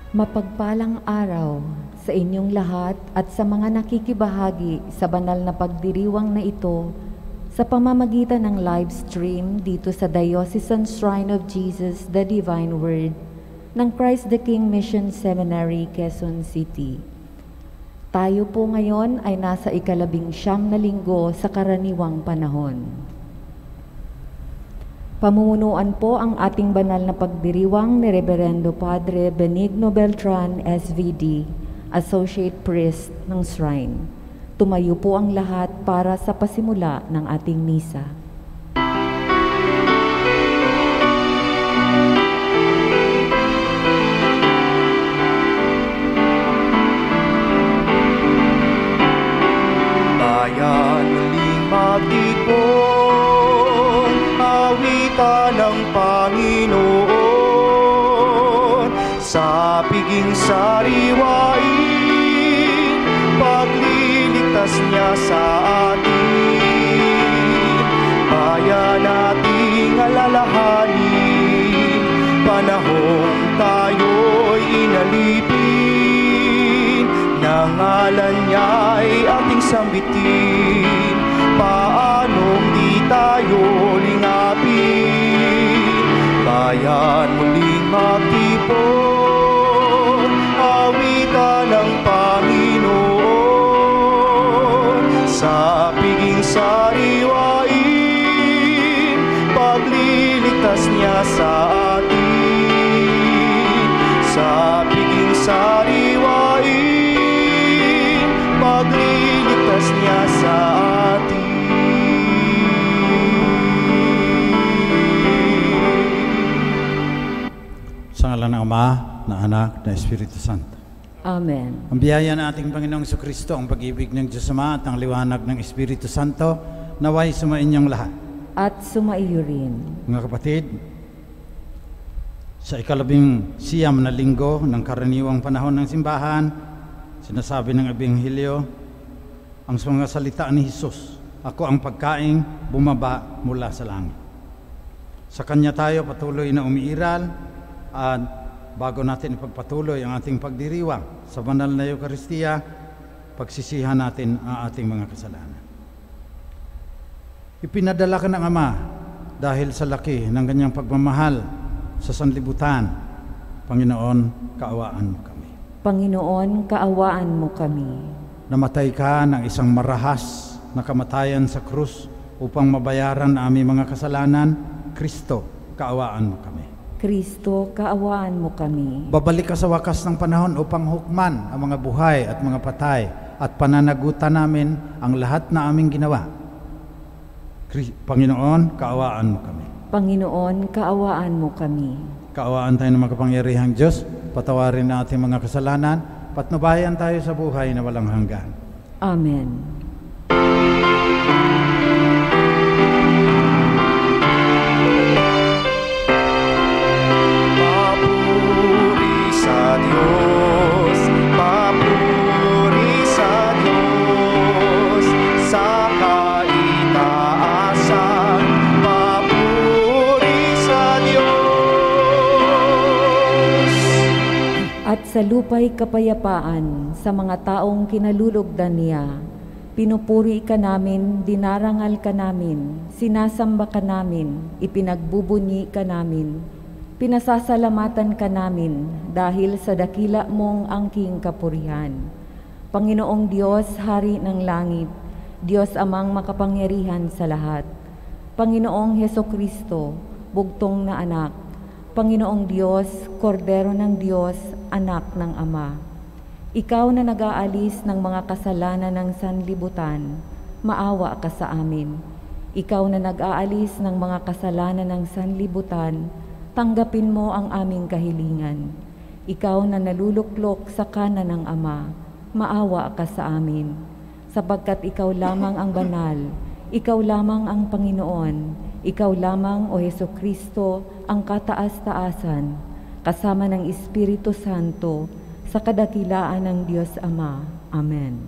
Mapagpalang araw sa inyong lahat at sa mga nakikibahagi sa banal na pagdiriwang na ito sa pamamagitan ng live stream dito sa Diocesan Shrine of Jesus, the Divine Word ng Christ the King Mission Seminary, Quezon City. Tayo po ngayon ay nasa 19 na linggo sa karaniwang panahon. Pamumunuan po ang ating banal na pagdiriwang ni Reverendo Padre Benigno Beltran, SVD, Associate Priest ng Shrine. Tumayo po ang lahat para sa pasimula ng ating misa. Bayan muling magtipon, ng Panginoon sa piging sariwain, pagliligtas niya sa atin. Bayan nating alalahanin, panahong tayo'y inalipin, ng ngalan niya'y ating sambitin. Paanong di tayo lingapin? Bayan muling magtipon, awitan ng Panginoon sa piging sariwain, pagliligtas niya sa atin. Sa piging sariwain, pagliligtas niya sa atin. Sa ngalan ng Ama, na Anak, na Espiritu Santo. Amen. Ang biyaya ng ating Panginoong Jesucristo, ang pag-ibig ng Diyos Ama at ang liwanag ng Espiritu Santo, naway sumainyong lahat. At sumaiyo rin. Mga kapatid, sa 19 na linggo ng karaniwang panahon ng simbahan, sinasabi ng Ebanghelyo, ang mga salita ni Jesus, ako ang pagkaing bumaba mula sa langit. Sa Kanya tayo patuloy na umiiral. At bago natin ipagpatuloy ang ating pagdiriwang sa banal na Eucharistia, pagsisihan natin ang ating mga kasalanan. Ipinadala ka ng Ama dahil sa laki ng kanyang pagmamahal sa sanlibutan. Panginoon, kaawaan mo kami. Panginoon, kaawaan mo kami. Namatay ka ng isang marahas na kamatayan sa krus upang mabayaran ang aming mga kasalanan. Kristo, kaawaan mo kami. Kristo, kaawaan mo kami. Babalik ka sa wakas ng panahon upang hukman ang mga buhay at mga patay at pananagutan namin ang lahat na aming ginawa. Panginoon, kaawaan mo kami. Panginoon, kaawaan mo kami. Kaawaan tayo ng makapangyarihang Diyos, patawarin na ating mga kasalanan, patnubayan tayo sa buhay na walang hanggan. Amen. Diyos, papuri sa Diyos, sa kaitaasan, papuri sa Diyos. At sa lupa'y kapayapaan sa mga taong kinalulugdan niya, pinupuri ka namin, dinarangal ka namin, sinasamba ka namin, ipinagbubunyi ka namin, pinasasalamatan ka namin dahil sa dakila mong angking kapurihan. Panginoong Diyos, Hari ng langit, Diyos amang makapangyarihan sa lahat. Panginoong Hesukristo, bugtong na anak. Panginoong Diyos, Kordero ng Diyos, anak ng Ama. Ikaw na nag-aalis ng mga kasalanan ng sanlibutan, maawa ka sa amin. Ikaw na nag-aalis ng mga kasalanan ng sanlibutan, tanggapin mo ang aming kahilingan. Ikaw na naluluklok sa kanan ng Ama, maawa ka sa amin. Sapagkat ikaw lamang ang banal, ikaw lamang ang Panginoon, ikaw lamang, O Hesukristo, ang kataas-taasan, kasama ng Espiritu Santo, sa kadakilaan ng Diyos Ama. Amen.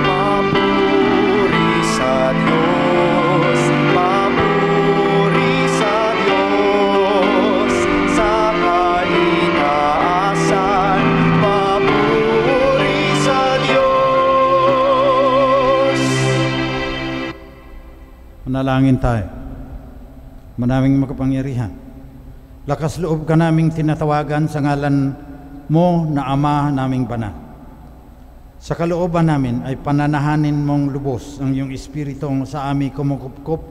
Papuri sa Diyos, papuri sa Diyos, sa Manalangin tayo. Manaming makapangyarihan, lakas loob ka naming tinatawagan sa ngalan mo na Ama naming banal. Sa kalooban namin ay pananahanin mong lubos ang iyong Espiritong sa amin kumukupkup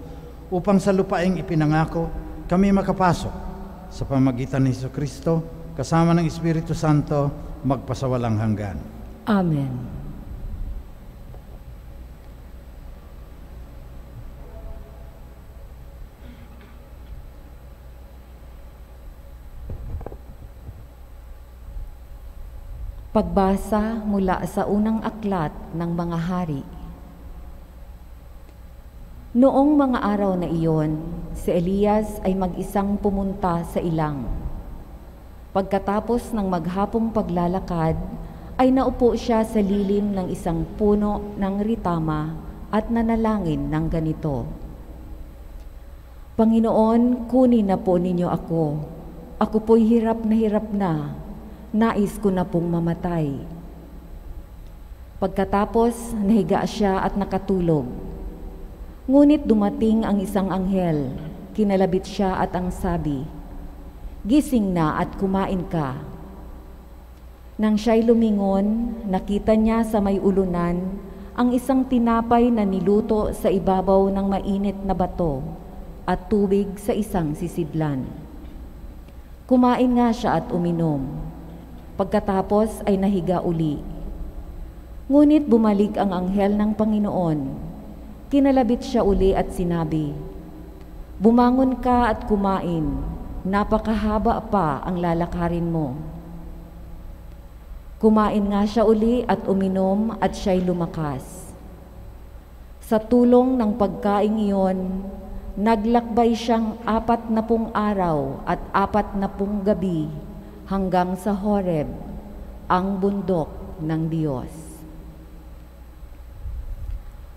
upang sa lupaing ipinangako kami makapasok sa pamagitan ni Jesucristo kasama ng Espiritu Santo magpasawalang hanggan. Amen. Pagbasa mula sa unang aklat ng mga hari. Noong mga araw na iyon, si Elias ay mag-isang pumunta sa ilang. Pagkatapos ng maghapong paglalakad, ay naupo siya sa lilim ng isang puno ng ritama at nanalangin ng ganito: Panginoon, kunin na po ninyo ako. Ako po'y hirap na. Nais ko na pong mamatay. Pagkatapos, nahiga siya at nakatulog. Ngunit dumating ang isang anghel, kinalabit siya at ang sabi, Gising na at kumain ka. Nang siya'y lumingon, nakita niya sa may ulunan ang isang tinapay na niluto sa ibabaw ng mainit na bato at tubig sa isang sisidlan. Kumain nga siya at uminom. Pagkatapos ay nahiga uli. Ngunit bumalik ang anghel ng Panginoon. Kinalabit siya uli at sinabi, Bumangon ka at kumain, napakahaba pa ang lalakarin mo. Kumain nga siya uli at uminom at siya'y lumakas. Sa tulong ng pagkaing iyon, naglakbay siyang 40 araw at 40 gabi hanggang sa Horeb, ang bundok ng Diyos.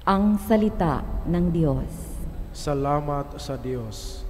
Ang salita ng Diyos. Salamat sa Diyos.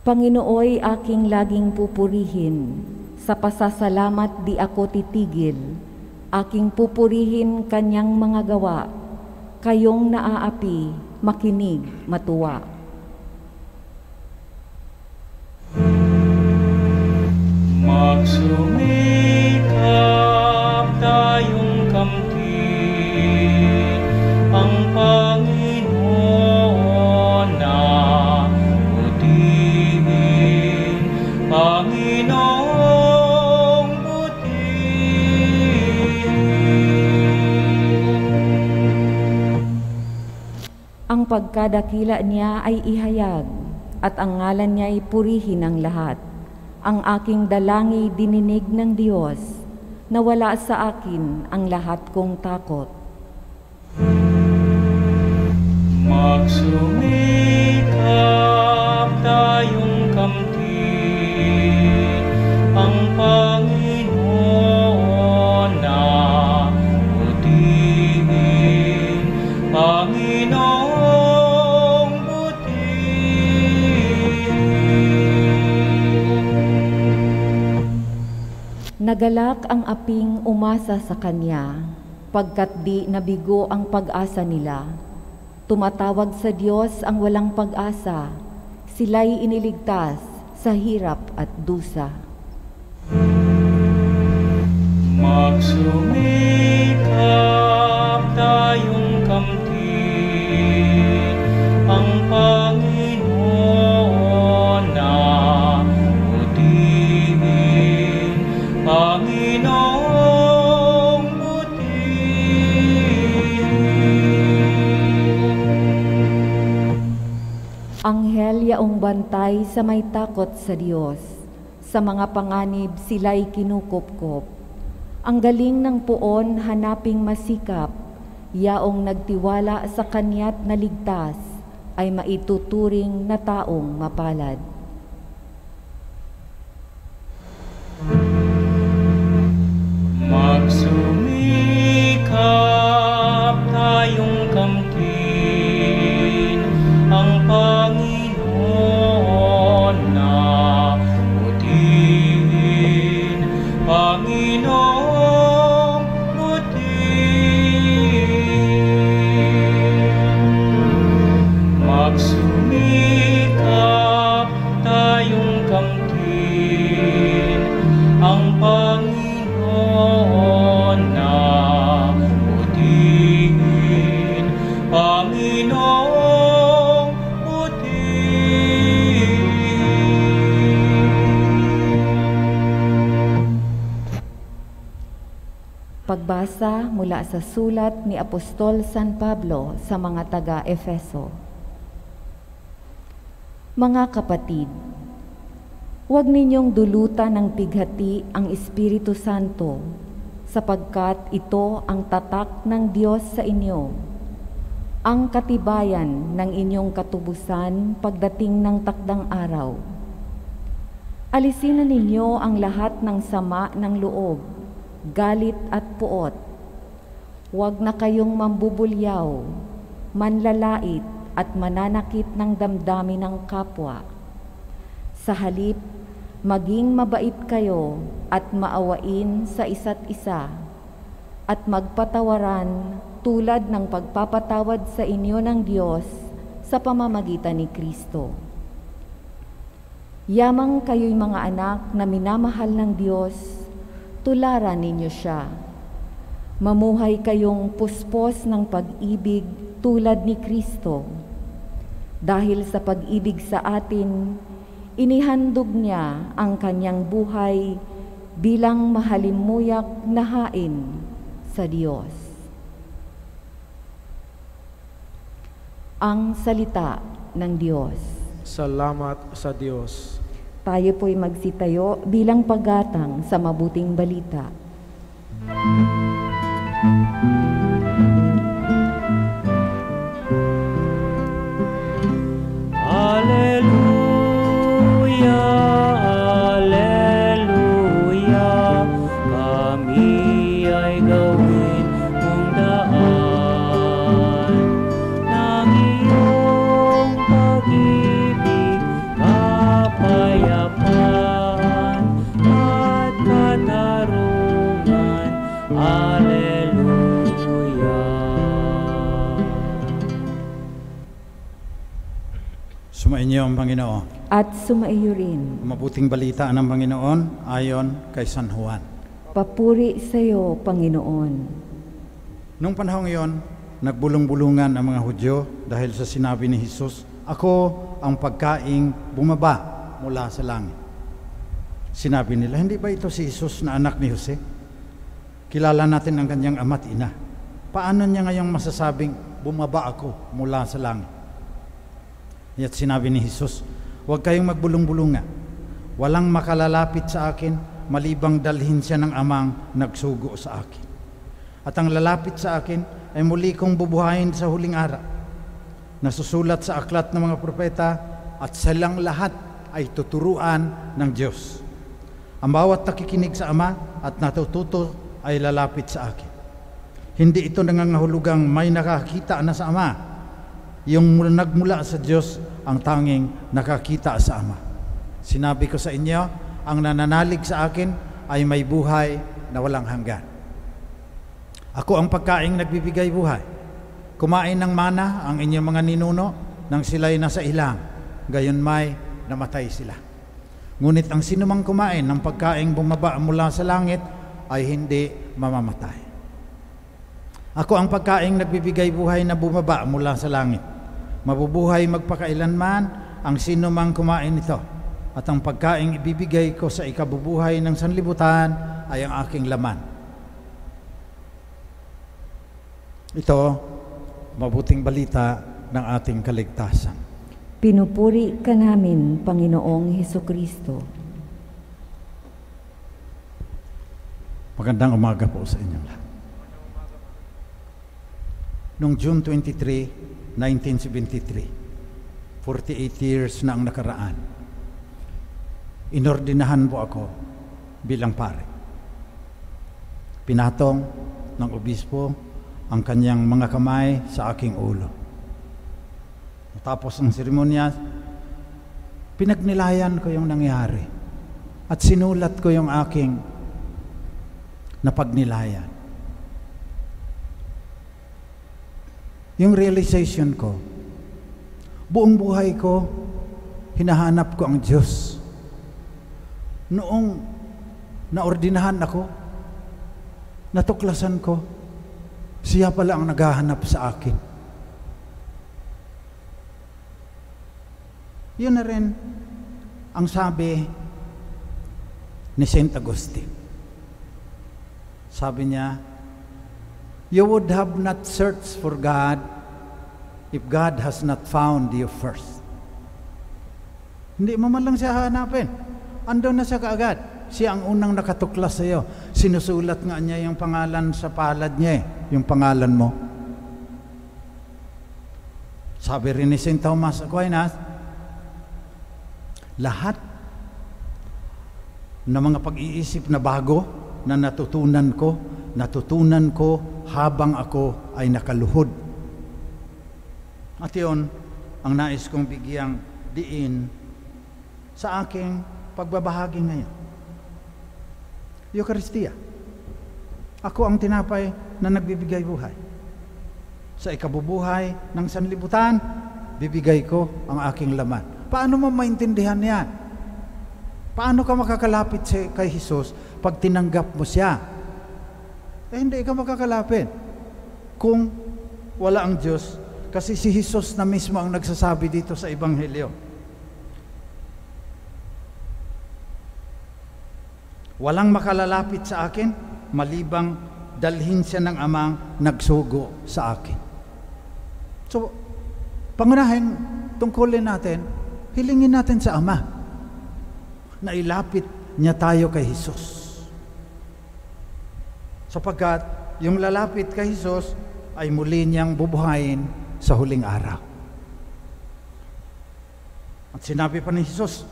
Panginooy aking laging pupurihin, sa pasasalamat di ako titigil, aking pupurihin kanyang mga gawa, kayong naaapi, makinig, matuwa. Magsumikap tayong kamtin, ang Panginoon na butihin, Panginoong butihin. Ang pagkadakila niya ay ihayag, at ang ngalan niya ay purihin ng lahat. Ang aking dalangi dininig ng Diyos, nawala sa akin ang lahat kong takot. Magsumikap tayong kamtin, ang Panginoon na butihin, Panginoong butihin. Nagalak ang aping umasa sa kanya, pagkat di nabigo ang pag-asa nila. Tumatawag sa Diyos ang walang pag-asa, sila'y iniligtas sa hirap at dusa. Magsumikap tayong kamtin ang Panginoon na butihin, Panginoong butihin. Anghel yaong bantay sa may takot sa Diyos, sa mga panganib sila'y kinukupkop. Ang galing ng puon hanaping masikap, yaong nagtiwala sa kanya't naligtas, ay maituturing na taong mapalad. Magsumikap tayong kamtin ang Panginoon na butihin, Panginoong butihin. Magsumikap tayong kamtin ang Panginoon na butihin, Panginoong butihin. Pagbasa mula sa sulat ni Apostol San Pablo sa mga taga-Efeso. Mga kapatid, huwag ninyong dulutan ng pighati ang Espiritu Santo, sapagkat ito ang tatak ng Diyos sa inyo, ang katibayan ng inyong katubusan pagdating ng takdang araw. Alisin na ninyo ang lahat ng sama ng loob, galit at puot. Huwag na kayong mambubulyaw, manlalait at mananakit ng damdamin ng kapwa. Sa halip, maging mabait kayo at maawain sa isa't isa, at magpatawaran tulad ng pagpapatawad sa inyo ng Diyos sa pamamagitan ni Kristo. Yamang kayo'y mga anak na minamahal ng Diyos, tularan ninyo siya. Mamuhay kayong puspos ng pag-ibig tulad ni Kristo. Dahil sa pag-ibig sa atin, inihandog niya ang kanyang buhay bilang mahalimuyak na hain sa Diyos. Ang salita ng Diyos. Salamat sa Diyos. Tayo po'y magsitayo bilang paggatang sa mabuting balita. Alleluia, alleluia, kami ay gawin mong daan ng iyong pag-ibig, kapayapaan at katarungan. Alleluia. Sumainyo ang Panginoon. At sumaiyo rin. Mabuting balita ng Panginoon ayon kay San Juan. Papuri sa iyo, Panginoon. Noong panahong iyon, nagbulong-bulungan ang mga Hudyo dahil sa sinabi ni Jesus, "Ako ang pagkaing bumaba mula sa langit." Sinabi nila, hindi ba ito si Jesus na anak ni Jose? Kilala natin ang kanyang ama't ina. Paano niya ngayong masasabing, bumaba ako mula sa langit? At sinabi ni Jesus, huwag kayong magbulong-bulungan. Walang makalalapit sa akin, malibang dalhin siya ng amang nagsugo sa akin. At ang lalapit sa akin ay muli kong bubuhayin sa huling araw. Nasusulat sa aklat ng mga propeta, at silang lahat ay tuturuan ng Diyos. Ang bawat nakikinig sa Ama at natututo ay lalapit sa akin. Hindi ito nangangahulugang may nakakita na sa Ama. Yung nagmula sa Diyos ang tanging nakakita sa Ama. Sinabi ko sa inyo, ang nananalig sa akin ay may buhay na walang hanggan. Ako ang pagkaing nagbibigay buhay. Kumain ng mana ang inyong mga ninuno nang sila'y nasa ilang, gayon may namatay sila. Ngunit ang sinumang kumain ng pagkaing bumaba mula sa langit ay hindi mamamatay. Ako ang pagkaing nagbibigay buhay na bumaba mula sa langit. Mabubuhay magpakailanman ang sino mang kumain nito. At ang pagkaing ibibigay ko sa ikabubuhay ng sanlibutan ay ang aking laman. Ito, mabuting balita ng ating kaligtasan. Pinupuri ka namin, Panginoong Hesukristo. Magandang umaga po sa inyong lahat. Noong June 23, 1973, 48 years na ang nakaraan, inordinahan po ako bilang pare. Pinatong ng obispo ang kanyang mga kamay sa aking ulo. Tapos ang seremonya, pinagnilayan ko yung nangyari at sinulat ko yung aking napagnilayan. Yung realization ko, buong buhay ko, hinahanap ko ang Diyos. Noong naordinahan ako, natuklasan ko, siya pala ang naghahanap sa akin. Yun na rin ang sabi ni Saint Augustine. Sabi niya, you would have not searched for God if God has not found you first. Hindi mo man lang siya hanapin. Andun na siya kaagad. Siya ang unang nakatuklas sa iyo. Sinusulat nga niya yung pangalan sa palad niya, yung pangalan mo. Sabi rin ni St. Thomas Aquinas, lahat ng mga pag-iisip na bago na natutunan ko habang ako ay nakaluhod. At yun ang nais kong bigyang diin sa aking pagbabahagi ngayon. Eucharistia. Ako ang tinapay na nagbibigay buhay. Sa ikabubuhay ng sanlibutan, bibigay ko ang aking laman. Paano mo maintindihan yan? Paano ka makakalapit kay Jesus pag tinanggap mo siya? Hindi ka makakalapit kung wala ang Diyos, kasi si Jesus na mismo ang nagsasabi dito sa Ebanghelyo. Walang makalalapit sa akin malibang dalhin siya ng amang nagsugo sa akin. So, pangunahin tungkulin natin, hilingin natin sa Ama na ilapit niya tayo kay Jesus. Sapagkat yung lalapit kay Jesus ay muli niyang bubuhayin sa huling araw. At sinabi pa ni Jesus,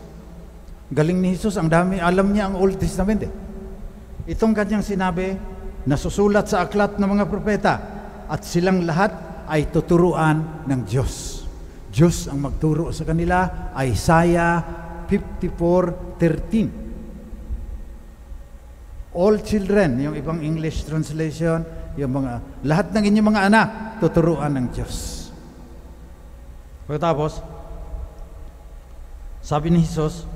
galing ni Jesus, ang dami, alam niya ang Old Testament eh. Itong kanyang sinabi, nasusulat sa aklat ng mga propeta, at silang lahat ay tuturuan ng Diyos. Diyos ang magturo sa kanila, Isaiah 54:13. All children, yung ibang English translation, yung mga, lahat ng inyong mga anak, tuturuan ng Diyos. Pagkatapos, sabi ni Jesus,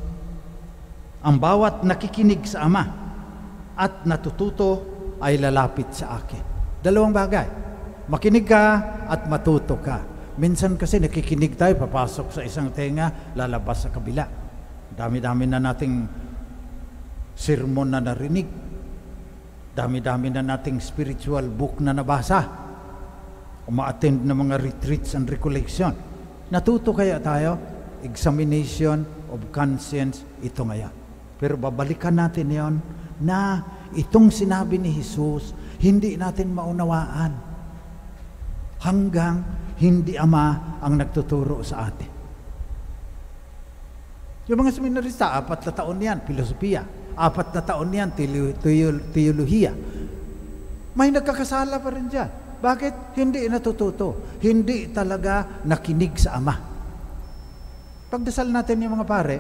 ang bawat nakikinig sa Ama at natututo ay lalapit sa akin. Dalawang bagay. Makinig ka at matuto ka. Minsan kasi nakikinig tayo, papasok sa isang tenga, lalabas sa kabila. Dami-dami na nating sermon na narinig. Dami-dami na nating spiritual book na nabasa. Uma-attend na mga retreats and recollection. Natuto kaya tayo? Examination of conscience, ito ngayon. Pero babalikan natin yon na itong sinabi ni Jesus, hindi natin maunawaan hanggang hindi Ama ang nagtuturo sa atin. Yung mga seminarista, 4 na taon yan, filosofiya. 4 na taon yan, teolohiya. May nagkakasala pa rin dyan. Bakit? Hindi natututo. Hindi talaga nakinig sa Ama. Pagdasal natin yung mga pare,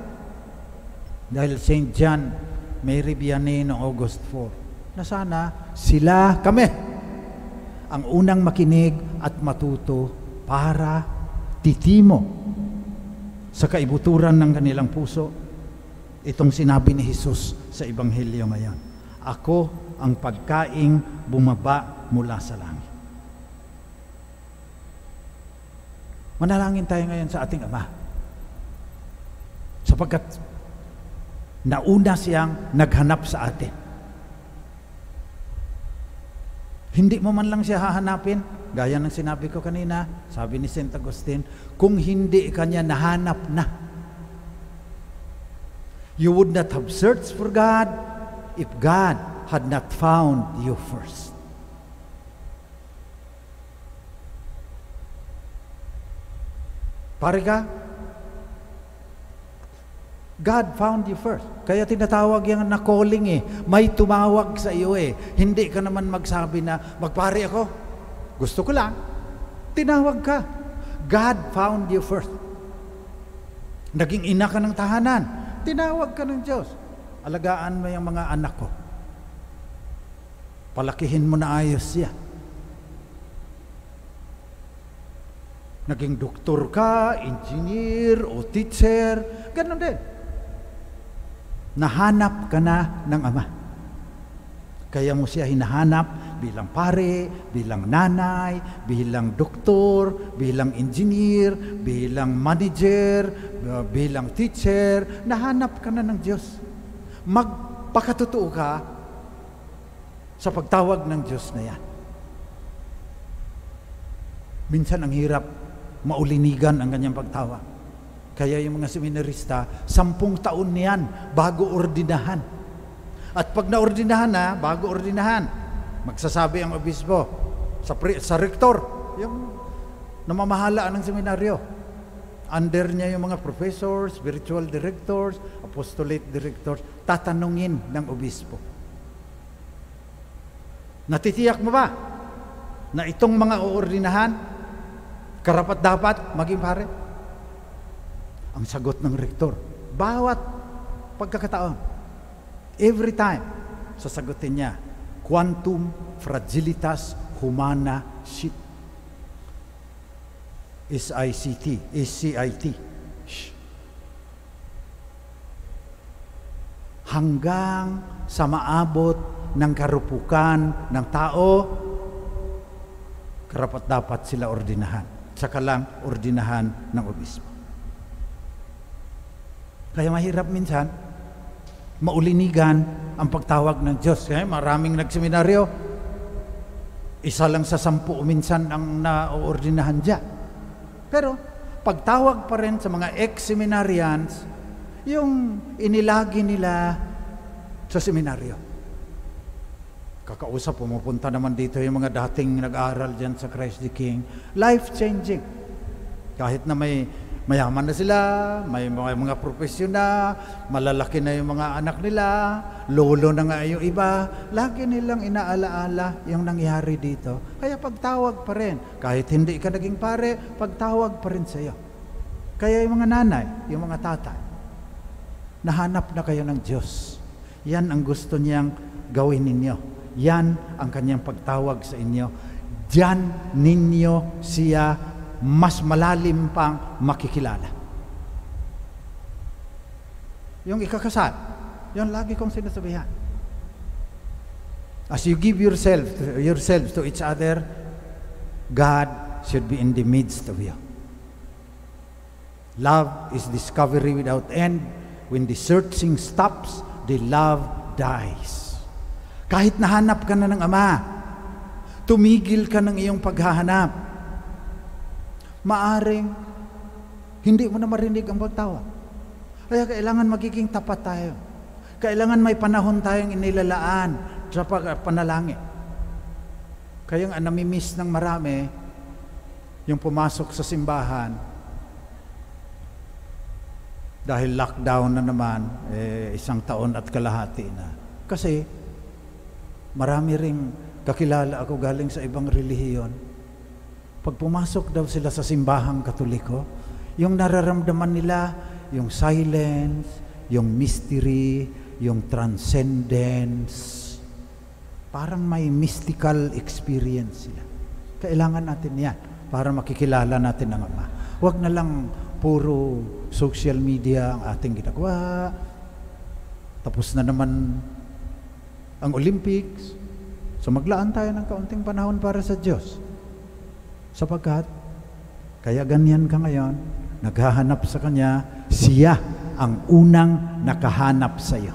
dahil St. John Mary Vianney noong August 4, na sana sila, kami, ang unang makinig at matuto para titimo sa kaibuturan ng kanilang puso itong sinabi ni Jesus sa Ebanghelyo ngayon. Ako ang pagkaing bumaba mula sa langit. Manalangin tayo ngayon sa ating Ama. Sapagkat nauna siyang naghanap sa atin. Hindi mo man lang siya hahanapin, gaya ng sinabi ko kanina, sabi ni St. Augustine, kung hindi kanya nahanap na. You would not have searched for God if God had not found you first. Pare ka? God found you first. Kaya tinatawag yan na calling eh. May tumawag sa iyo eh. Hindi ka naman magsabi na, magpare ako. Gusto ko lang. Tinawag ka. God found you first. Naging ina ka ng tahanan. Tinawag ka ng Diyos. Alagaan mo yung mga anak ko. Palakihin mo na ayos siya. Naging doktor ka, engineer o teacher, ganun din. Nahanap ka na ng Ama. Kaya mo siya hinahanap bilang pare, bilang nanay, bilang doktor, bilang engineer, bilang manager, bilang teacher. Nahanap ka na ng Diyos. Magpakatotoo ka sa pagtawag ng Diyos na yan. Minsan ang hirap maulinigan ang kanyang pagtawag. Kaya yung mga seminarista, 10 taon niyan bago ordinahan. At pag naordinahan na, bago ordinahan, magsasabi ang obispo sa rektor, yung namamahala ng seminaryo. Under niya yung mga professors, spiritual directors, apostolate directors, tatanungin ng obispo. Natitiyak mo ba na itong mga oordinahan karapat-dapat maging pare? Ang sagot ng rektor, bawat pagkakataon, every time, sasagutin niya, quantum fragilitas humana sit. SCIT. Hanggang sa maabot ng karupukan ng tao, karapat-dapat sila ordinahan. Saka lang ordinahan ng obispo. Kaya mahirap minsan maulinigan ang pagtawag ng Diyos. Kaya maraming nagseminaryo, isa lang sa 10 minsan ang naoordinahan dyan. Pero pagtawag pa rin sa mga ex-seminarians, yung inilagi nila sa seminaryo. Kakausap, pumupunta naman dito yung mga dating nag-aral dyan sa Christ the King. Life-changing. Kahit na may mayaman na sila, may mga profesyon na, malalaki na yung mga anak nila, lolo na nga yung iba, lagi nilang inaalaala yung nangyari dito. Kaya pagtawag pa rin. Kahit hindi ka naging pare, pagtawag pa rin sa iyo. Kaya yung mga nanay, yung mga tatay, nahanap na kayo ng Diyos. Yan ang gusto niyang gawin ninyo. Yan ang kanyang pagtawag sa inyo. Diyan ninyo siya mas malalim pang makikilala. Yung ikakasal, yun lagi kong sinasabihan. As you give yourselves to each other, God should be in the midst of you. Love is discovery without end. When the searching stops, the love dies. Kahit nahanap ka na ng Ama, tumigil ka ng iyong paghahanap, maaring hindi mo na marinig ang pagtawag. Kaya kailangan magiging tapat tayo. Kailangan may panahon tayong inilalaan sa panalangin. Kaya ang namimiss ng marami, yung pumasok sa simbahan, dahil lockdown na naman, 1 taon at kalahati na. Kasi marami ring kakilala ako galing sa ibang relihiyon. Pag pumasok daw sila sa simbahang Katoliko, yung nararamdaman nila, yung silence, yung mystery, yung transcendence, parang may mystical experience sila. Kailangan natin yan para makikilala natin ang Ama. Huwag na lang puro social media ang ating ginagawa. Tapos na naman ang Olympics. So maglaan tayo ng kaunting panahon para sa Diyos. Sapagkat, kaya ganyan ka ngayon, naghahanap sa Kanya, siya ang unang nakahanap sa iyo.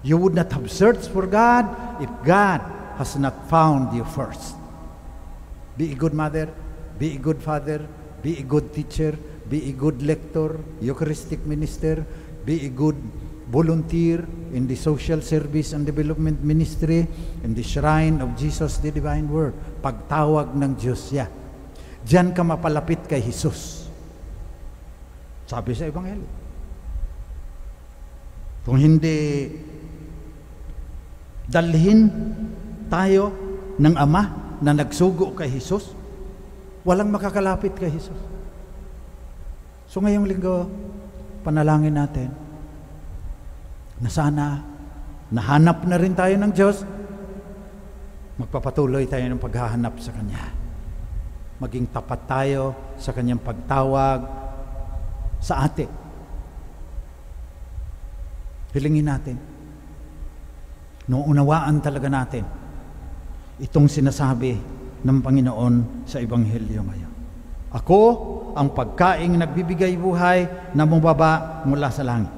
You would not have searched for God if God has not found you first. Be a good mother, be a good father, be a good teacher, be a good lector, Eucharistic minister, be a good volunteer in the social service and development ministry, in the shrine of Jesus, the divine word. Pagtawag ng Diyos siya. Diyan ka mapalapit kay Jesus. Sabi sa Ebanghelyo. Kung hindi dalhin tayo ng Ama na nagsugo kay Jesus, walang makakalapit kay Jesus. So ngayong linggo, panalangin natin na sana nahanap na rin tayo ng Diyos, magpapatuloy tayo ng paghahanap sa Kanya. Maging tapat tayo sa Kanyang pagtawag sa atin. Hilingin natin. Nuunawaan talaga natin itong sinasabi ng Panginoon sa Ebanghelyo ngayon. Ako ang pagkaing nagbibigay buhay na bumaba mula sa langit.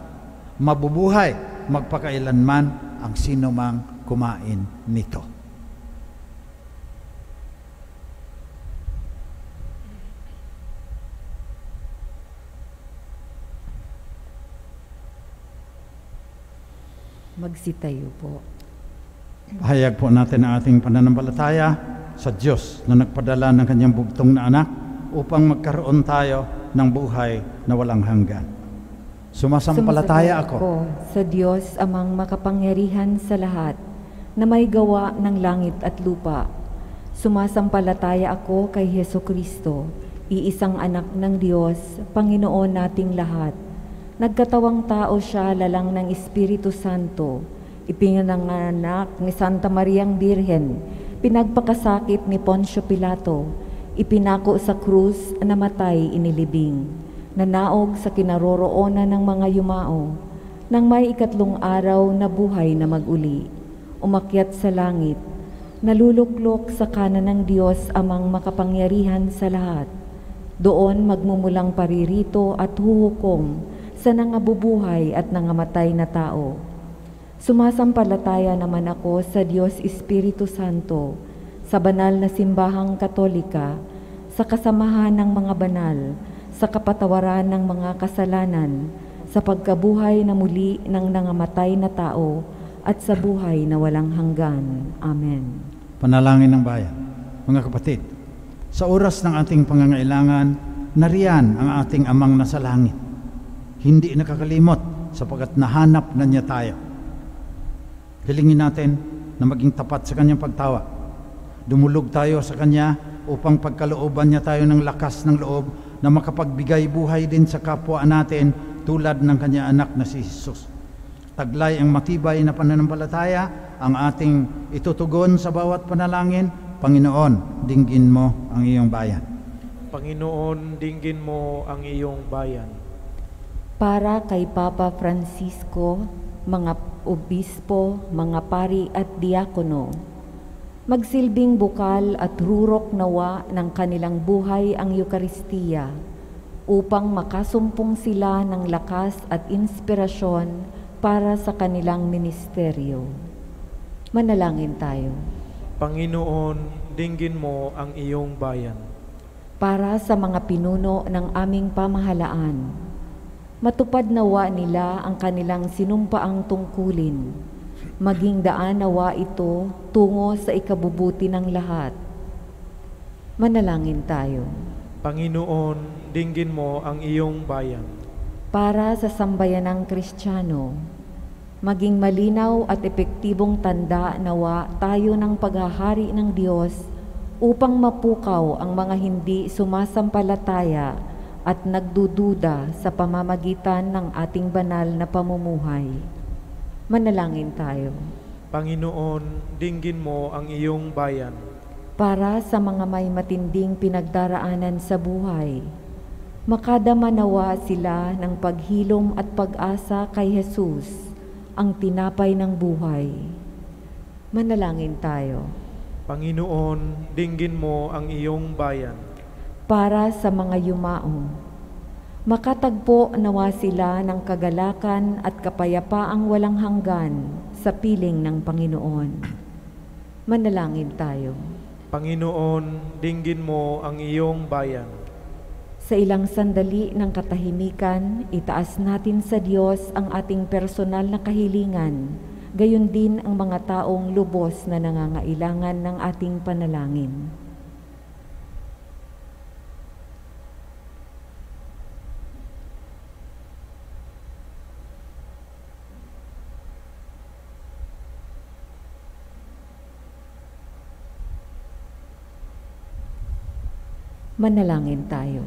Mabubuhay magpakailanman ang sino mang kumain nito. Magsitayo po. Pahayag po natin ang ating pananampalataya sa Diyos na nagpadala ng Kanyang bugtong na anak upang magkaroon tayo ng buhay na walang hanggan. Sumasampalataya ako sa Diyos amang makapangyarihan sa lahat na may gawa ng langit at lupa. Sumasampalataya ako kay Hesukristo, iisang anak ng Diyos, Panginoon nating lahat. Nagkatawang tao siya lalang ng Espiritu Santo, ipinanganak ni Santa Mariang Birhen, pinagpakasakit ni Poncio Pilato, ipinako sa krus, namatay, inilibing. Nanaog sa kinaroroonan ng mga yumao, nang may ikatlong araw na buhay na maguli, umakyat sa langit, naluluklok sa kanan ng Diyos amang makapangyarihan sa lahat. Doon magmumulang paririto at huhukom sa nangabubuhay at nangamatay na tao. Sumasampalataya naman ako sa Diyos Espiritu Santo, sa banal na simbahang Katolika, sa kasamahan ng mga banal, sa kapatawaran ng mga kasalanan, sa pagkabuhay na muli ng nangamatay na tao, at sa buhay na walang hanggan. Amen. Panalangin ng bayan. Mga kapatid, sa oras ng ating pangangailangan, nariyan ang ating amang nasa langit. Hindi nakakalimot sapagkat nahanap na niya tayo. Hilingin natin na maging tapat sa kanyang pagtawag. Dumulog tayo sa kanya upang pagkalooban niya tayo ng lakas ng loob na makapagbigay buhay din sa kapwa natin tulad ng kanya anak na si Jesus. Taglay ang matibay na pananampalataya ang ating itutugon sa bawat panalangin. Panginoon, dinggin mo ang iyong bayan. Panginoon, dinggin mo ang iyong bayan. Para kay Papa Francisco, mga obispo, mga pari at diakono, magsilbing bukal at rurok nawa ng kanilang buhay ang Eukaristiya upang makasumpong sila ng lakas at inspirasyon para sa kanilang ministeryo. Manalangin tayo. Panginoon, dinggin mo ang iyong bayan. Para sa mga pinuno ng aming pamahalaan, matupad nawa nila ang kanilang sinumpaang tungkulin. Maging daan nawa ito tungo sa ikabubuti ng lahat. Manalangin tayo. Panginoon, dinggin mo ang iyong bayan. Para sa sambayanang Kristiyano, maging malinaw at epektibong tanda nawa tayo ng paghahari ng Diyos upang mapukaw ang mga hindi sumasampalataya at nagdududa sa pamamagitan ng ating banal na pamumuhay. Manalangin tayo. Panginoon, dinggin mo ang iyong bayan. Para sa mga may matinding pinagdaraanan sa buhay, makadama nawa sila ng paghilom at pag-asa kay Jesus, ang tinapay ng buhay. Manalangin tayo. Panginoon, dinggin mo ang iyong bayan. Para sa mga yumao, makatagpo nawa sila ng kagalakan at kapayapaang walang hanggan sa piling ng Panginoon. Manalangin tayo. Panginoon, dinggin mo ang iyong bayan. Sa ilang sandali ng katahimikan, itaas natin sa Diyos ang ating personal na kahilingan, gayon din ang mga taong lubos na nangangailangan ng ating panalangin. Manalangin tayo.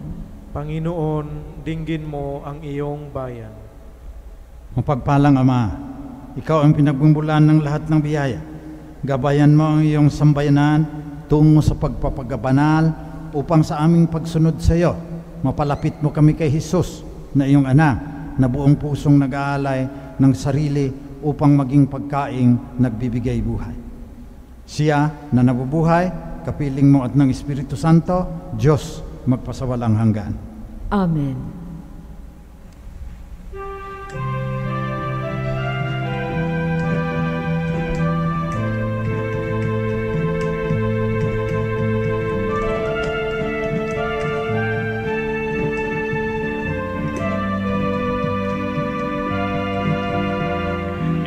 Panginoon, dinggin mo ang iyong bayan. Mapagpalang Ama, Ikaw ang pinagbumbulan ng lahat ng biyaya. Gabayan mo ang iyong sambayanan tungo sa pagpapagabanal upang sa aming pagsunod sa iyo, mapalapit mo kami kay Jesus na iyong anak na buong pusong nag-aalay ng sarili upang maging pagkaing nagbibigay buhay. Siya na nabubuhay, kapiling mo at ng Espiritu Santo, Diyos magpasawalang hanggan. Amen.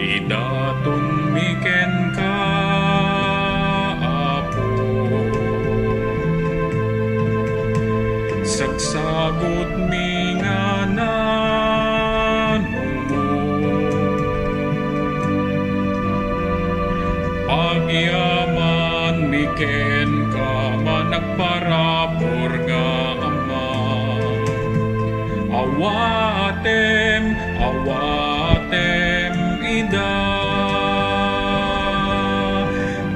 Idatun miken ka, sagsagot mi nga nanumo. Pagyaman mi ken ka managparapor nga Ama. Awatem ida,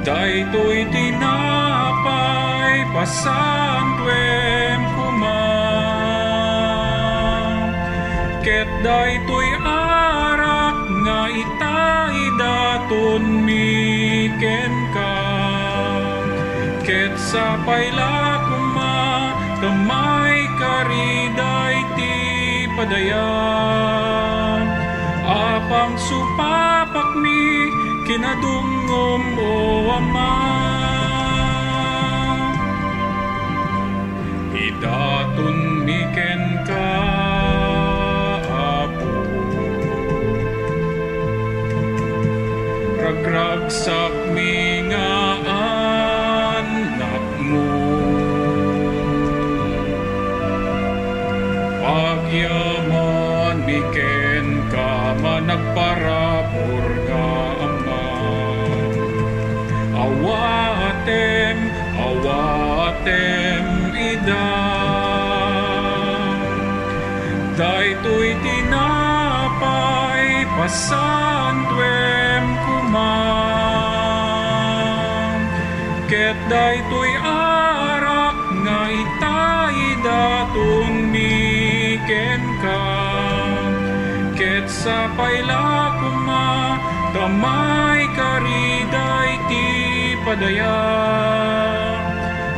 daytoy tinapay pasantuem ket daytoy arak nga itaidaton mi ken ka, ket sapay la kuma tamay kariday ti padaya, apang supapak mi kinadungom o Ama. Idatun mi ken ka, ragragsak mi nga anak mo. Pagyaman mi ken ka managparapor nga Ama. Awatem ida, daytoy tinapay pasantuem ket daytoy arak nga itaidaton mi ken ka, ket sapay la kuma tamay kariday ti padaya,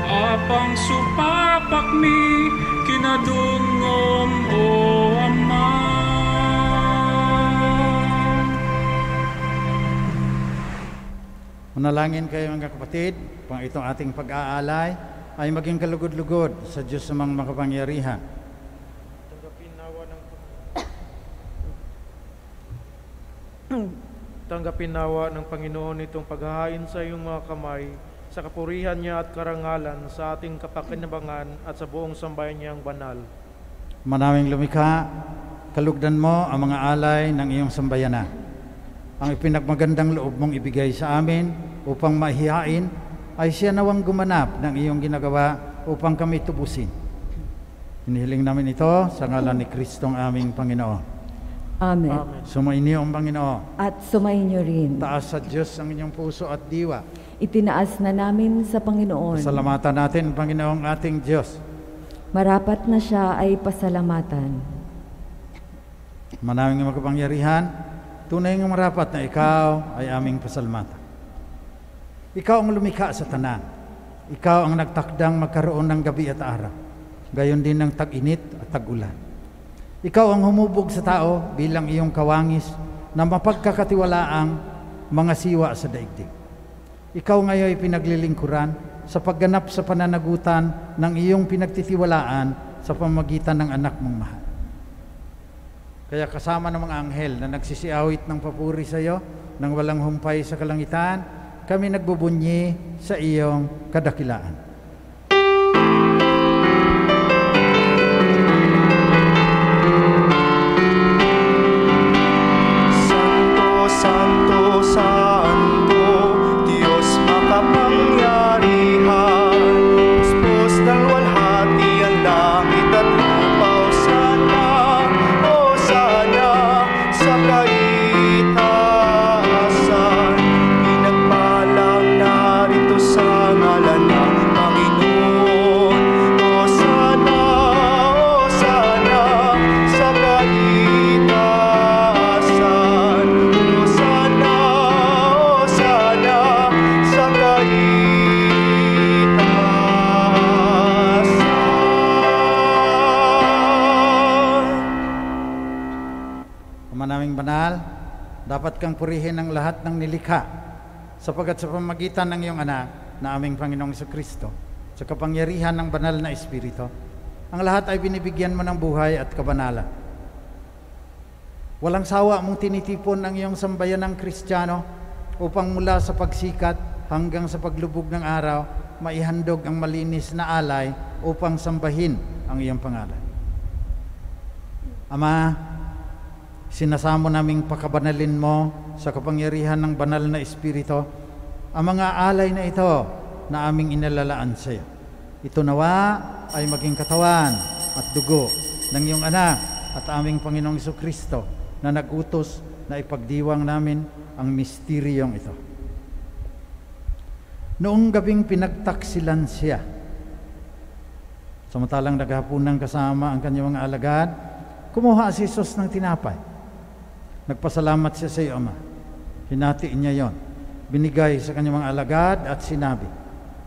apang supapak mi kinadungom o Ama. Manalangin kayo mga kapatid, pang itong ating pag-aalay ay maging kalugod-lugod sa Diyos sa mga makapangyarihan. Tanggapin nawa ng Panginoon itong paghahain sa iyong mga kamay, sa kapurihan niya at karangalan, sa ating kapakinabangan at sa buong sambayan niyang banal. Manawing lumikha, kalugdan mo ang mga alay ng iyong sambayanan. Ang ipinagmagandang loob mong ibigay sa amin upang mahihain ay siya nawang gumanap ng iyong ginagawa upang kami tubusin. Hinihiling namin ito sa ngalan ni Kristong aming Panginoon. Amen. Amen. Sumainyo ang Panginoon. At sumainyo rin. Taas sa Diyos ang inyong puso at diwa. Itinaas na namin sa Panginoon. Pasalamatan natin, Panginoong ating Diyos. Marapat na siya ay pasalamatan. Manawing makapangyarihan, tunay ng marapat na ikaw ay aming pasalamatan. Ikaw ang lumikha sa tanan. Ikaw ang nagtakdang magkaroon ng gabi at araw. Gayon din ng tag-init at tag-ulan. Ikaw ang humubog sa tao bilang iyong kawangis na mapagkakatiwalaang mga siwa sa daigdig. Ikaw ngayon ay pinaglilingkuran sa pagganap sa pananagutan ng iyong pinagtitiwalaan sa pamagitan ng anak mong mahal. Kaya kasama ng mga anghel na nagsisiawit ng papuri sa iyo nang walang humpay sa kalangitan, kami nagbubunyi sa iyong kadakilaan. Santo, Santo, Diyos makapangyarihan, puspos ng walhati ang langit at lupa. Hosana sa kaitaasan, pinagpalang narito sa ngalan ng Panginoon. Hosana, Hosana sa kaitaasan, Hosana, Hosana sa kaitaasan. Ama naming banal, dapat kang purihin ang lahat ng nilikha, sapagkat sa pamagitan ng iyong anak na aming Panginoong Jesucristo, sa kapangyarihan ng banal na Espiritu, ang lahat ay binibigyan mo ng buhay at kabanalan. Walang sawa mong tinitipon ang iyong sambayan ng Kristiyano upang mula sa pagsikat hanggang sa paglubog ng araw, maihandog ang malinis na alay upang sambahin ang iyong pangalan. Ama, sinasamo naming pakabanalin mo sa kapangyarihan ng banal na Espiritu ang mga alay na ito na aming inalalaan sa iyo. Ito nawa ay maging katawan at dugo ng iyong anak at aming Panginoong Jesucristo na nag-utos na ipagdiwang namin ang misteryong ito. Noong gabing pinagtaksilan siya, samantalang naghapunan kasama ang kanyang mga alagad, kumuha si Jesus ng tinapay. Nagpasalamat siya sa iyo, Ama. Hinati niya yon. Binigay sa kanyang mga alagad at sinabi,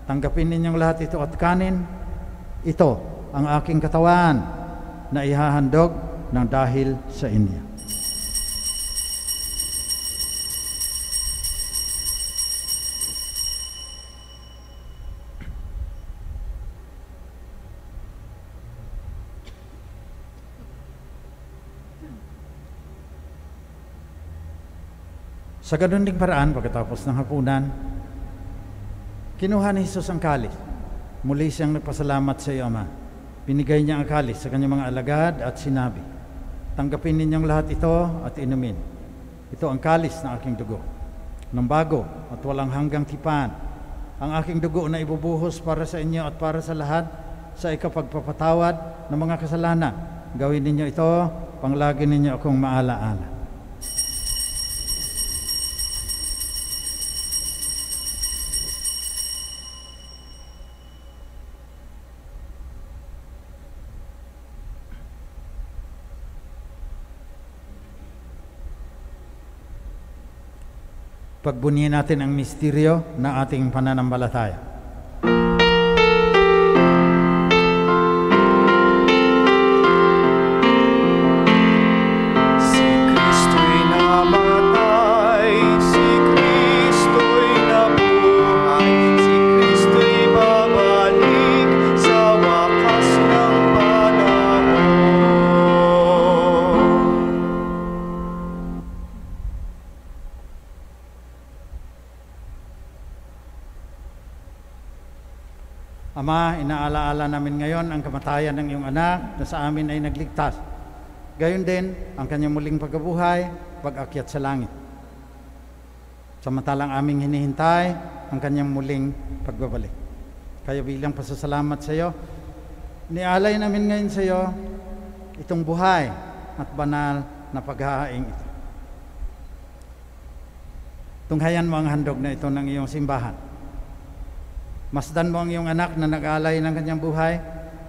tanggapin ninyong lahat ito at kanin. Ito ang aking katawan na ihahandog ng dahil sa inyo. Sa ganun ding paraan, pagkatapos ng hapunan, kinuha ni Jesus ang kalis. Muli siyang nagpasalamat sa iyo, Ama. Binigay niya ang kalis sa kanyang mga alagad at sinabi, tanggapin ninyong lahat ito at inumin. Ito ang kalis ng aking dugo, ng bago at walang hanggang tipan. Ang aking dugo na ibubuhos para sa inyo at para sa lahat sa ikapagpapatawad ng mga kasalanan. Gawin ninyo ito, panglagi ninyo akong maalaala. Pagbunyihin natin ang misteryo ng ating pananampalataya. Si Kristo'y namatay, si Kristo'y nabuhay, si Kristo'y babalik sa wakas ng panahon. Ama, inaalaala namin ngayon ang kamatayan ng iyong anak na sa amin ay nagligtas. Gayon din ang kanyang muling pagkabuhay, pag-akyat sa langit. Samantalang aming hinihintay ang kanyang muling pagbabalik. Kaya bilang pasasalamat sa iyo, nialay namin ngayon sa iyo itong buhay at banal na paghahaing ito. Tunghayan mo ang handog na ito ng iyong simbahan. Masdan mo ang iyong anak na nag-alay ng kanyang buhay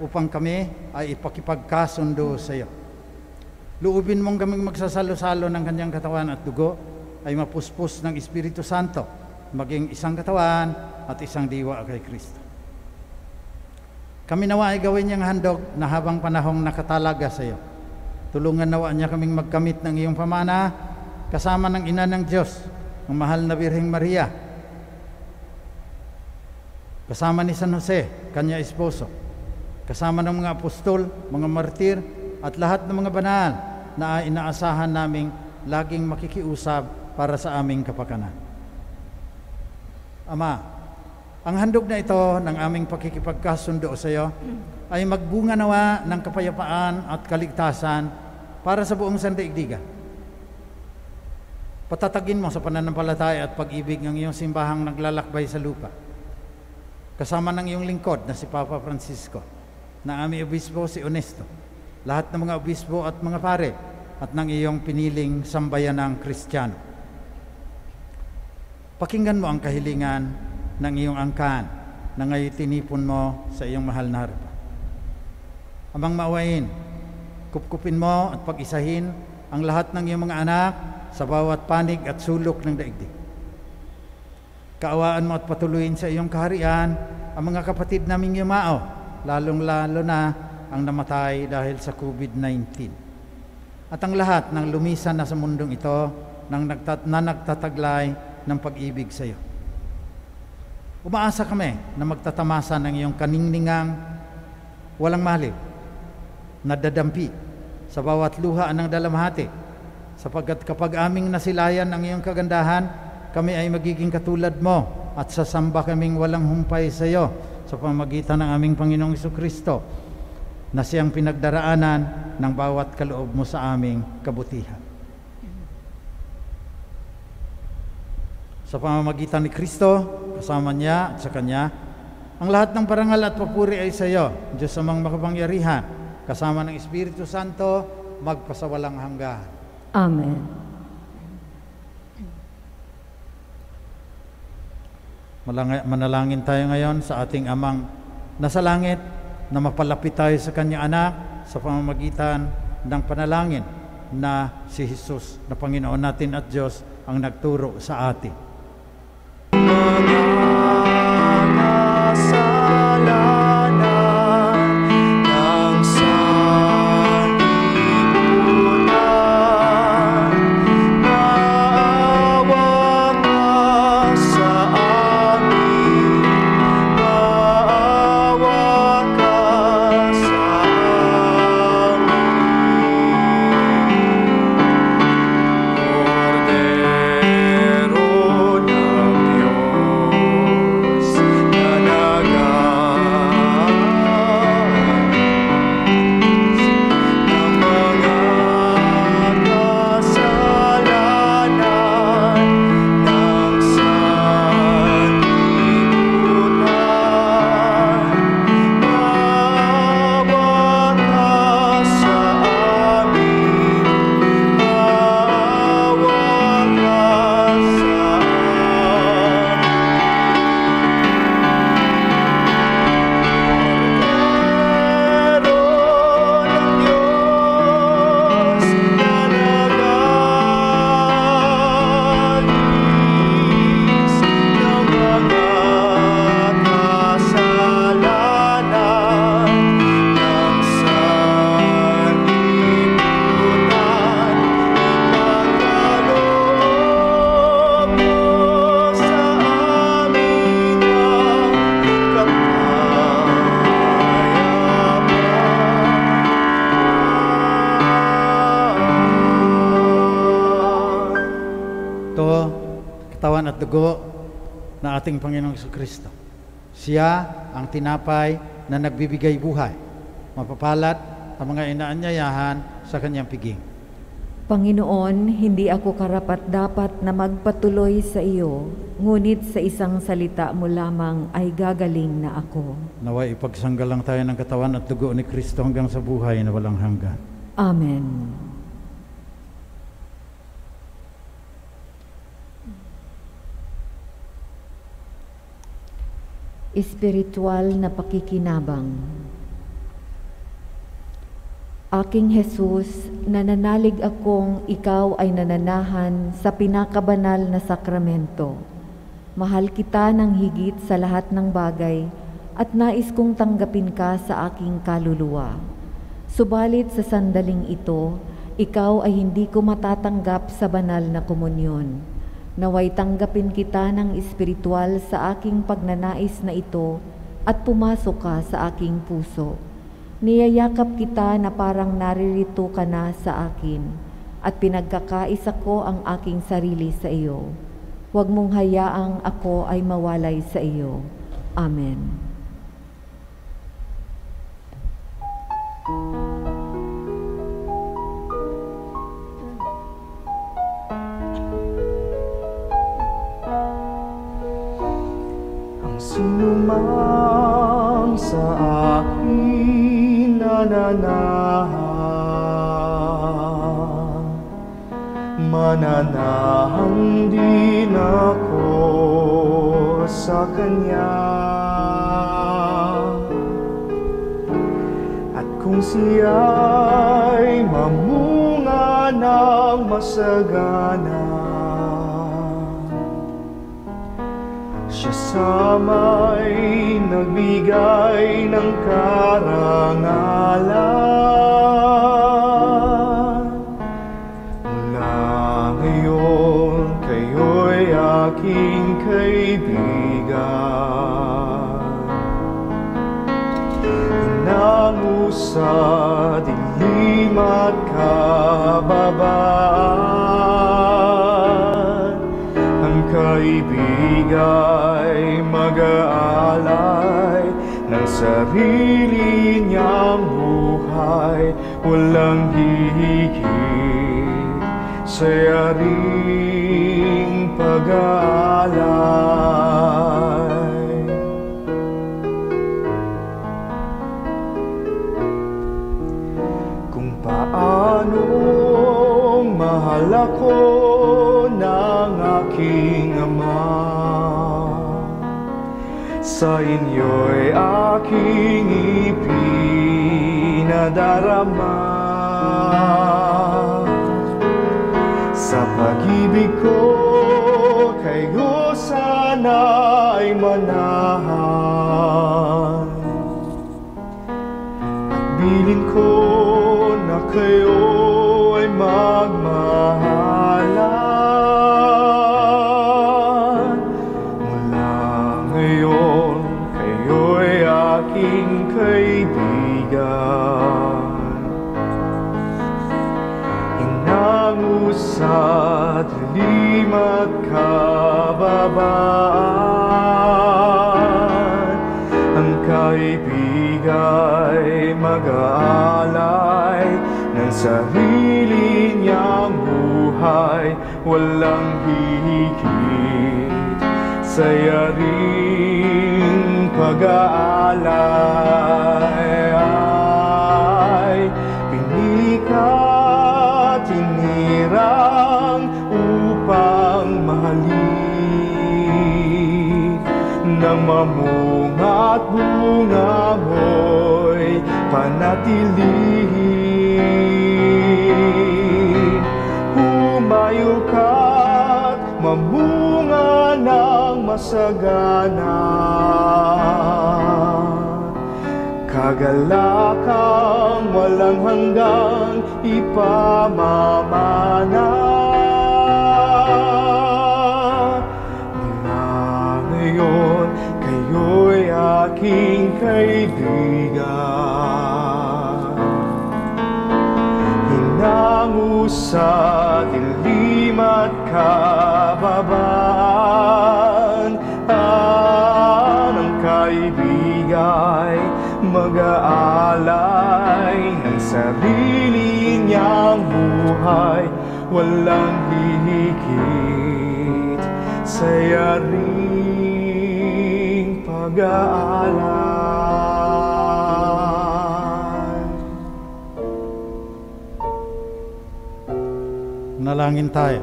upang kami ay ipakipagkasundo sa iyo. Luubin mong kaming magsasalo-salo ng kanyang katawan at dugo ay mapuspos ng Espiritu Santo maging isang katawan at isang diwa kay Kristo. Kami nawa ay gawin niyang handog na habang panahong nakatalaga sa iyo. Tulungan nawa niya kaming magkamit ng iyong pamana kasama ng ina ng Diyos, ang mahal na Birheng Maria, kasama ni San Jose, kanya esposo, kasama ng mga apostol, mga martir, at lahat ng mga banal na inaasahan naming laging makikiusap para sa aming kapakanan. Ama, ang handog na ito ng aming pakikipagkasundo sa iyo ay magbunga nawa ng kapayapaan at kaligtasan para sa buong sandaigdigan. Patatagin mo sa pananampalataya at pag-ibig ng iyong simbahang naglalakbay sa lupa, kasama ng iyong lingkod na si Papa Francisco, na aming obispo si Onesto, lahat ng mga obispo at mga pare, at ng iyong piniling sambayanang Kristiyano. Pakinggan mo ang kahilingan ng iyong angkan na ngayon tinipon mo sa iyong mahal na harapan. Amang maawain, kupkupin mo at pag-isahin ang lahat ng iyong mga anak sa bawat panig at sulok ng daigdig. Kaawaan mo at patuloyin sa iyong kaharian ang mga kapatid naming yumao, lalong-lalo na ang namatay dahil sa COVID-19. At ang lahat ng lumisan na sa mundong ito na nagtataglay ng pag-ibig sa iyo. Umaasa kami na magtatamasa ng iyong kaningningang walang malib, nadadampi sa bawat luha ng dalamhati, sapagkat kapag aming nasilayan ang iyong kagandahan, kami ay magiging katulad mo at sasamba kaming walang humpay sa iyo sa pamamagitan ng aming Panginoong Jesucristo, na siyang pinagdaraanan ng bawat kaloob mo sa aming kabutihan. Sa pamamagitan ni Kristo, kasama niya at sa Kanya, ang lahat ng parangal at papuri ay sa iyo, Diyos amang makapangyarihan, kasama ng Espiritu Santo, magpasawalang hanggan. Amen. Manalangin tayo ngayon sa ating Amang nasa langit, na mapalapit tayo sa Kanyang anak sa pamamagitan ng panalangin na si Jesus na Panginoon natin at Diyos ang nagturo sa atin. Katawan at dugo na ating Panginoong Jesucristo. Siya ang tinapay na nagbibigay buhay. Mapapalad ang mga inaanyayahan sa Kanyang piging. Panginoon, hindi ako karapat-dapat na magpatuloy sa iyo, ngunit sa isang salita mo lamang ay gagaling na ako. Naway ipagsanggalang tayo ng katawan at dugo ni Kristo hanggang sa buhay na walang hanggan. Amen. Espiritual na pakikinabang. Aking Jesus, nananalig akong ikaw ay nananahan sa pinakabanal na sakramento. Mahal kita ng higit sa lahat ng bagay at nais kong tanggapin ka sa aking kaluluwa. Subalit sa sandaling ito, ikaw ay hindi ko matatanggap sa banal na komunyon. Naway tanggapin kita ng espiritual sa aking pagnanais na ito at pumasok ka sa aking puso. Niyayakap kita na parang naririto ka na sa akin at pinagkakaisa ko ang aking sarili sa iyo. Huwag mong hayaang ako ay mawalay sa iyo. Amen. Ang sinumang sa akin nananahan, mananahang din ako sa Kanya. At kung siya'y mamunga ng masagana, siya sa may nagbigay ng karangalan. Mula ngayon, kayo'y aking kaibigan. Hinango sa dilim at kababaan, ang kaibigay mag-aalay ng sarili niyang buhay. Walang hihigit sa yaring pag-aalay. Kung paanong mahal ako ng aking Ama, sa inyo'y aking ipinadarama. Sa pag-ibig ko kayo sana'y manahan, at bilin ko na kayo ay magmahalan. Mula ngayon, kayo'y aking kaibigan. Hinango sa dilim at kababaan, ang kaibigay mag-aalay ng sarili niyang buhay. Walang hihigit sa yaring pag-aalay. Pinili ka, tinirang upang mahalin, nang mamunga at bunga mo'y panatilihin. Humayo ka't mamunga ng masagana, kagalakang walang hanggang ipamamana. Mula ngayon, kayo'y aking kaibigan. Hinango sa dilim at kababaan, ang kaibigay mag-aalay ng sarili niyang buhay. Walang hihigit sa yaring pag-aalay. Nalangin tayo.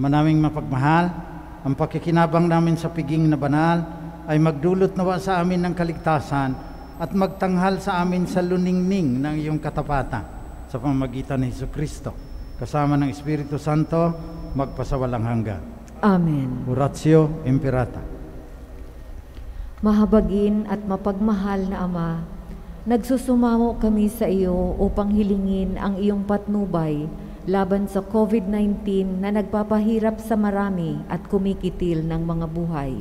Manaming mapagmahal, ang pakikinabang namin sa piging na banal ay magdulot nawa sa amin ng kaligtasan at magtanghal sa amin sa luningning ng iyong katapatan sa pamamagitan ni Jesucristo, kasama ng Espiritu Santo, magpasawalang hanggan. Amen. Oratio Imperata. Mahabagin at mapagmahal na Ama, nagsusumamo kami sa iyo upang hilingin ang iyong patnubay laban sa COVID-19 na nagpapahirap sa marami at kumikitil ng mga buhay.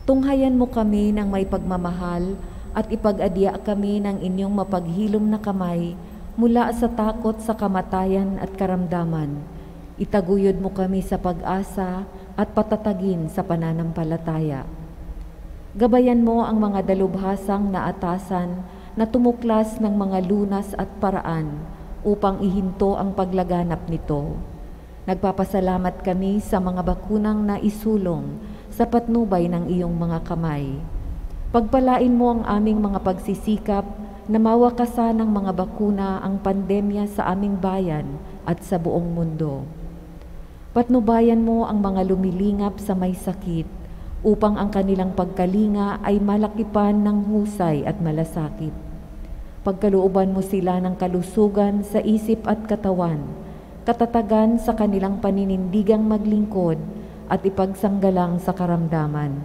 Tunghayan mo kami ng may pagmamahal at ipag-adya kami ng inyong mapaghilom na kamay mula sa takot sa kamatayan at karamdaman. Itaguyod mo kami sa pag-asa at patatagin sa pananampalataya. Gabayan mo ang mga dalubhasang naatasan na tumuklas ng mga lunas at paraan upang ihinto ang paglaganap nito. Nagpapasalamat kami sa mga bakunang naisulong sa patnubay ng iyong mga kamay. Pagpalain mo ang aming mga pagsisikap na mawakasan ng mga bakuna ang pandemya sa aming bayan at sa buong mundo. Patnubayan mo ang mga lumilingap sa may sakit upang ang kanilang pagkalinga ay malakipan ng husay at malasakit. Pagkalooban mo sila ng kalusugan sa isip at katawan, katatagan sa kanilang paninindigang maglingkod at ipagsanggalang sa karamdaman.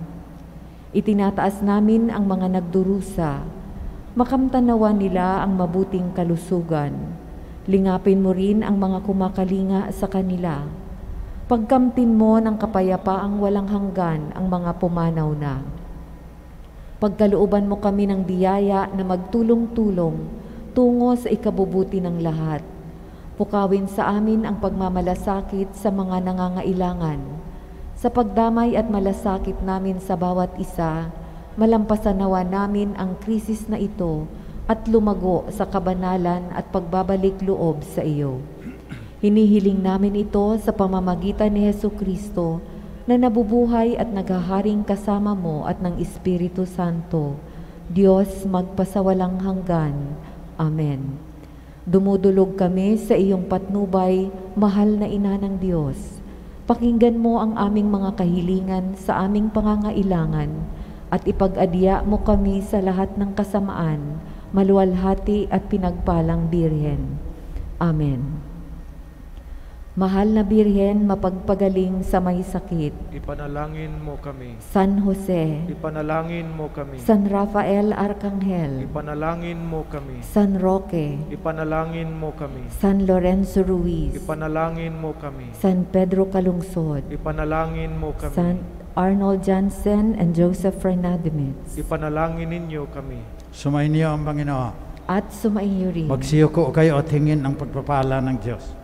Itinataas namin ang mga nagdurusa, makamtanawan nila ang mabuting kalusugan. Lingapin mo rin ang mga kumakalinga sa kanila. Pagkamtin mo ng kapayapaang walang hanggan ang mga pumanaw na. Pagkalooban mo kami ng biyaya na magtulong-tulong tungo sa ikabubuti ng lahat. Pukawin sa amin ang pagmamalasakit sa mga nangangailangan. Sa pagdamay at malasakit namin sa bawat isa, malampasan nawa namin ang krisis na ito at lumago sa kabanalan at pagbabalik loob sa iyo. Hinihiling namin ito sa pamamagitan ni Hesukristo na nabubuhay at naghaharing kasama mo at ng Espiritu Santo, Diyos magpasawalang hanggan. Amen. Dumudulog kami sa iyong patnubay, mahal na Ina ng Diyos. Pakinggan mo ang aming mga kahilingan sa aming pangangailangan at ipag-adya mo kami sa lahat ng kasamaan, maluwalhati at pinagpalang Birhen. Amen. Mahal na Birhen, mapagpagaling sa may sakit. Ipanalangin mo kami. San Jose, Ipanalangin mo kami. San Rafael Arcangel, Ipanalangin mo kami. San Roque, Ipanalangin mo kami. San Lorenzo Ruiz, Ipanalangin mo kami. San Pedro Calungsod, Ipanalangin mo kami. San Arnold Jansen and Joseph Fernandez, Ipanalangin ninyo kami. Sumainyo ang Panginoon. at sumaiyo rin. Magsiyuko kayo at hingin ang pagpapala ng Diyos.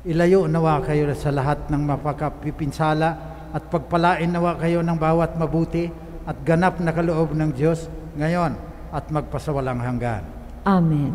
Ilayo nawa kayo sa lahat ng mapakapipinsala at pagpalain nawa kayo ng bawat mabuti at ganap na kaloob ng Diyos ngayon at magpasawalang hanggan. Amen.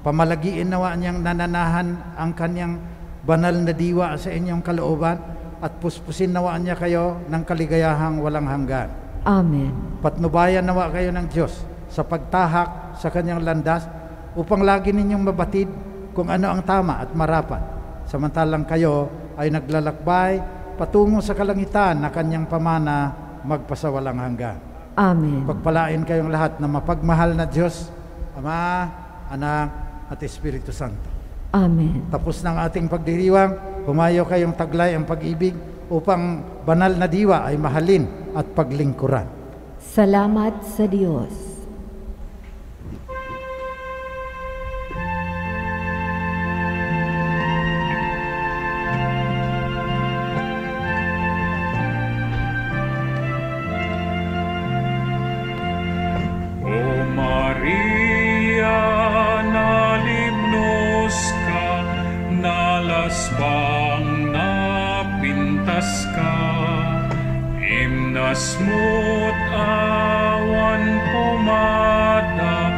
Pamalagiin nawa niyang nananahan ang kanyang banal na diwa sa inyong kalooban at puspusin nawa niya kayo ng kaligayahang walang hanggan. Amen. Patnubayan nawa kayo ng Diyos sa pagtahak sa kanyang landas upang lagi ninyong mabatid kung ano ang tama at marapat. Samantalang kayo ay naglalakbay patungo sa kalangitan na kanyang pamana magpasawalang hanggan. Amen. Pagpalain kayong lahat na mapagmahal na Diyos, Ama, Anak, at Espiritu Santo. Amen. Tapos ng ating pagdiriwang, humayo kayong taglay ang pag-ibig upang banal na diwa ay mahalin at paglingkuran. Salamat sa Diyos. Bang napintas ka, imnas mo't awan pumada,